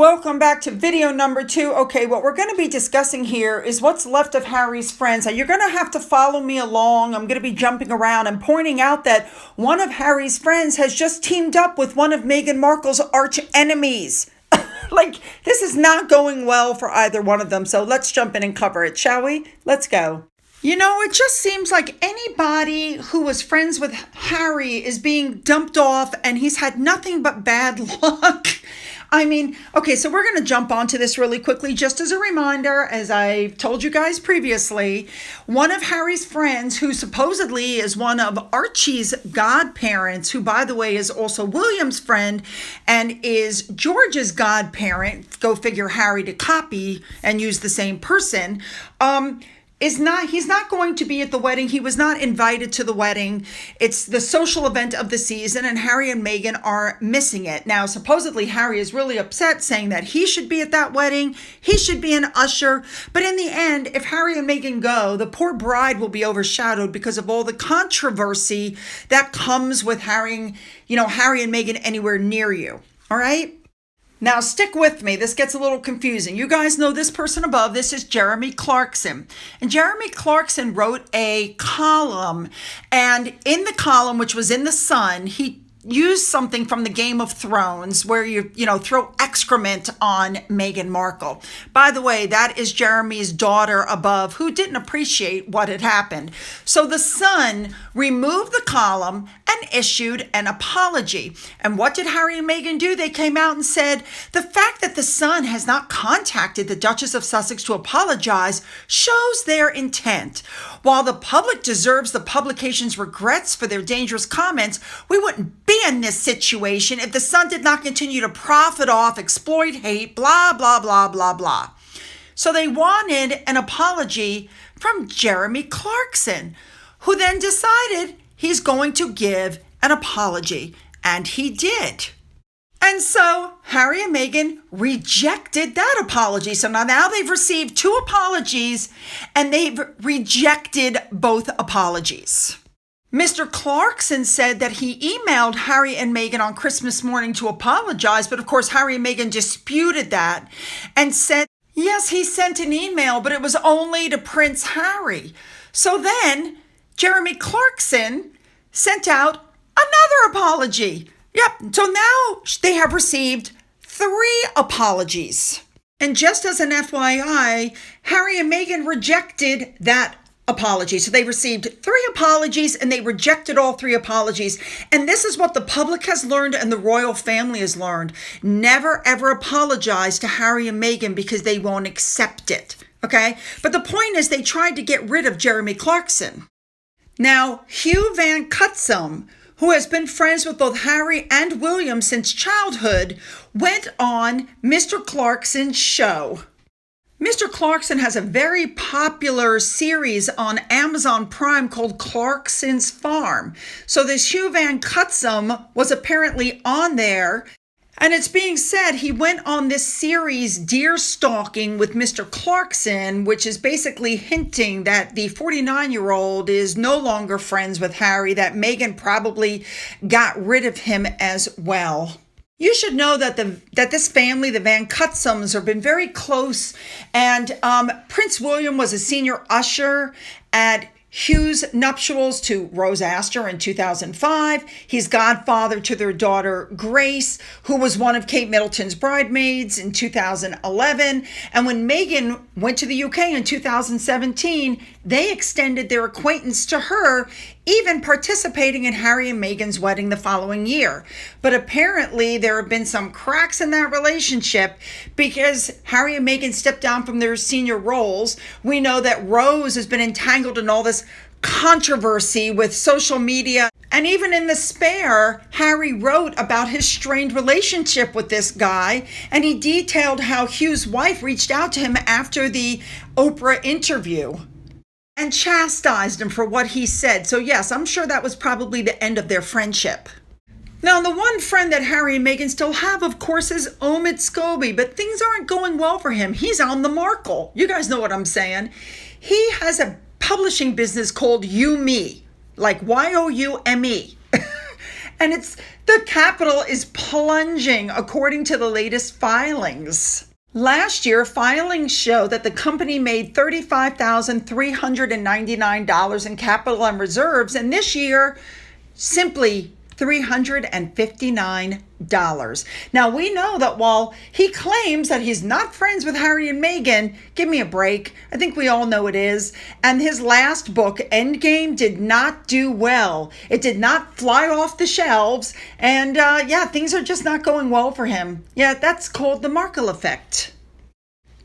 Welcome back to video number 2. Okay, what we're going to be discussing here is what's left of Harry's friends. Now, you're going to have to follow me along. I'm going to be jumping around and pointing out that one of Harry's friends has just teamed up with one of Meghan Markle's arch enemies. Like, this is not going well for either one of them. So let's jump in and cover it, shall we? Let's go. You know, it just seems like anybody who was friends with Harry is being dumped off and he's had nothing but bad luck. I mean, okay, so we're going to jump onto this really quickly. Just as a reminder, as I told you guys previously, one of Harry's friends, who supposedly is one of Archie's godparents, who, by the way, is also William's friend and is George's godparent, go figure Harry to copy and use the same person, he's not going to be at the wedding. He was not invited to the wedding. It's the social event of the season, and Harry and Meghan are missing it. Now, supposedly, Harry is really upset, saying that he should be at that wedding. He should be an usher. But in the end, if Harry and Meghan go, the poor bride will be overshadowed because of all the controversy that comes with Harry and Meghan anywhere near you. All right? Now, stick with me. This gets a little confusing. You guys know this person above. This is Jeremy Clarkson. And Jeremy Clarkson wrote a column. And in the column, which was in The Sun, he used something from the Game of Thrones where you throw excrement on Meghan Markle. By the way, that is Jeremy's daughter above, who didn't appreciate what had happened. So The Sun removed the column and issued an apology. And what did Harry and Meghan do? They came out and said, the fact that The Sun has not contacted the Duchess of Sussex to apologize shows their intent. While the public deserves the publication's regrets for their dangerous comments, we wouldn't be in this situation if The Sun did not continue to profit off, exploit hate, blah, blah, blah, blah, blah. So they wanted an apology from Jeremy Clarkson, who then decided he's going to give an apology. And he did. And so Harry and Meghan rejected that apology. So now they've received 2 apologies and they've rejected both apologies. Mr. Clarkson said that he emailed Harry and Meghan on Christmas morning to apologize, but of course Harry and Meghan disputed that and said, yes, he sent an email, but it was only to Prince Harry. So then Jeremy Clarkson sent out another apology. Yep, so now they have received 3 apologies. And just as an FYI, Harry and Meghan rejected that apology. So they received 3 apologies and they rejected all 3 apologies. And this is what the public has learned and the royal family has learned. Never, ever apologize to Harry and Meghan because they won't accept it. Okay? But the point is they tried to get rid of Jeremy Clarkson. Now, Hugh Van Cutsum, who has been friends with both Harry and William since childhood, went on Mr. Clarkson's show. Mr. Clarkson has a very popular series on Amazon Prime called Clarkson's Farm. So this Hugh Van Cutsum was apparently on there. And it's being said he went on this series, Deer Stalking, with Mr. Clarkson, which is basically hinting that the 49-year-old is no longer friends with Harry, that Meghan probably got rid of him as well. You should know that this family, the Van Cutsums, have been very close. And Prince William was a senior usher at Hugh's nuptials to Rose Astor in 2005. He's godfather to their daughter Grace, who was one of Kate Middleton's bridesmaids in 2011. And when Meghan went to the UK in 2017, they extended their acquaintance to her, even participating in Harry and Meghan's wedding the following year. But apparently there have been some cracks in that relationship because Harry and Meghan stepped down from their senior roles. We know that Rose has been entangled in all this controversy with social media. And even in The Spare, Harry wrote about his strained relationship with this guy, and he detailed how Hugh's wife reached out to him after the Oprah interview and chastised him for what he said. So yes, I'm sure that was probably the end of their friendship. Now, the one friend that Harry and Meghan still have, of course, is Omid Scobie, but things aren't going well for him. He's on the Markle. You guys know what I'm saying. He has a publishing business called You Me, like Youme. And the capital is plunging according to the latest filings. Last year, filings show that the company made $35,399 in capital and reserves, and this year, simply $359. Now, we know that while he claims that he's not friends with Harry and Meghan, give me a break. I think we all know it is. And his last book, Endgame, did not do well. It did not fly off the shelves. And things are just not going well for him. Yeah, that's called the Markle effect.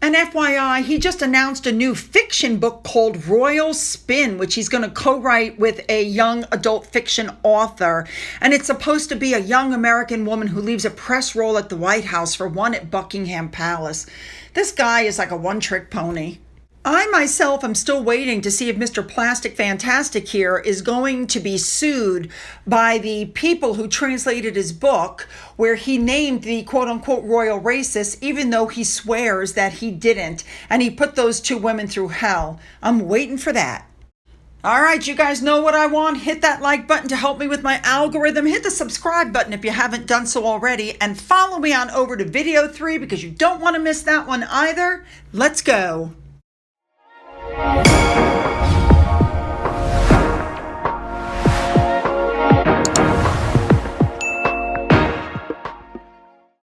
And FYI, he just announced a new fiction book called Royal Spin, which he's going to co-write with a young adult fiction author. And it's supposed to be a young American woman who leaves a press role at the White House for one at Buckingham Palace. This guy is like a one-trick pony. I myself am still waiting to see if Mr. Plastic Fantastic here is going to be sued by the people who translated his book, where he named the quote-unquote royal racist, even though he swears that he didn't, and he put those two women through hell. I'm waiting for that. All right, you guys know what I want. Hit that like button to help me with my algorithm. Hit the subscribe button if you haven't done so already, and follow me on over to video 3 because you don't want to miss that one either. Let's go.